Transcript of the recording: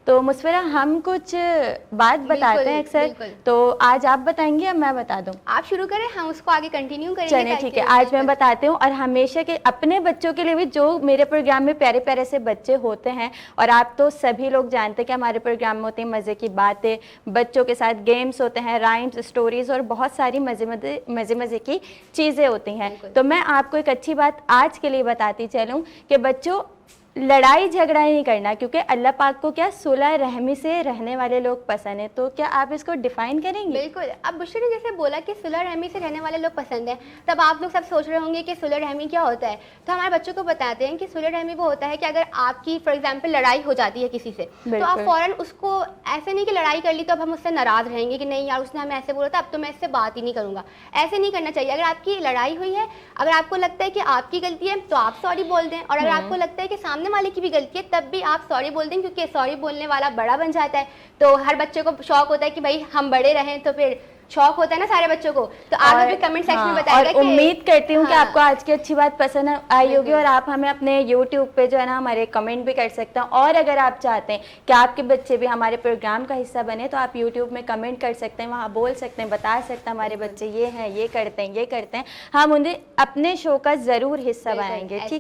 तो मुस्फिरा, हम कुछ बात बताते हैं अक्सर, तो आज आप बताएंगे या मैं बता दूं? आप शुरू करें, हम उसको आगे कंटिन्यू करेंगे। चलिए ठीक है, आज मैं बताती हूँ। और हमेशा के अपने बच्चों के लिए भी, जो मेरे प्रोग्राम में प्यारे प्यारे से बच्चे होते हैं, और आप तो सभी लोग जानते हैं कि हमारे प्रोग्राम में होती हैं मज़े की बातें, बच्चों के साथ गेम्स होते हैं, राइम्स, स्टोरीज और बहुत सारी मज़े की चीज़ें होती हैं। तो मैं आपको एक अच्छी बात आज के लिए बताती चलूँ कि बच्चों, लड़ाई झगड़ा नहीं करना, क्योंकि अल्लाह पाक को क्या सुलह रहमी से रहने वाले लोग पसंद है। तो क्या आप इसको डिफाइन करेंगे? बिल्कुल। अब बुशरा ने जैसे बोला कि सुलह रहमी से रहने वाले लोग पसंद हैं, तब आप लोग सब सोच रहे होंगे कि सुलह रहमी क्या होता है। तो हमारे बच्चों को बताते हैं कि सुलह रहमी वो होता है कि अगर आपकी फॉर एग्जांपल लड़ाई हो जाती है किसी से, तो आप फ़ौरन उसको, ऐसे नहीं कि लड़ाई कर ली तो अब हम उससे नाराज़ रहेंगे कि नहीं यार उसने हमें ऐसे बोला था, अब तो मैं इससे बात ही नहीं करूँगा। ऐसे नहीं करना चाहिए। अगर आपकी लड़ाई हुई है, अगर आपको लगता है कि आपकी गलती है तो आप सॉरी बोल दें, और अगर आपको लगता है कि सामने वाले की भी गलती है तब भी आप सॉरी बोल दें, क्योंकि सॉरी बोलने वाला बड़ा बन जाता है। तो हर बच्चे को शौक होता है कि भाई हम बड़े रहें, तो फिर शौक होता है ना सारे बच्चों को। तो आप भी कमेंट सेक्शन में बताइएगा। और उम्मीद करती हूँ कि आपको आज की अच्छी बात पसंद आई होगी, और आप हमें अपने YouTube पे जो है ना हमारे कमेंट भी कर सकते हैं। और अगर आप चाहते हैं कि आपके बच्चे भी हमारे प्रोग्राम का हिस्सा बने, तो आप YouTube में कमेंट कर सकते हैं, वहाँ बोल सकते हैं, बता सकते हैं हमारे बच्चे ये हैं, ये करते हैं, ये करते हैं। हम उन्हें अपने शो का ज़रूर हिस्सा बनाएंगे। ठीक।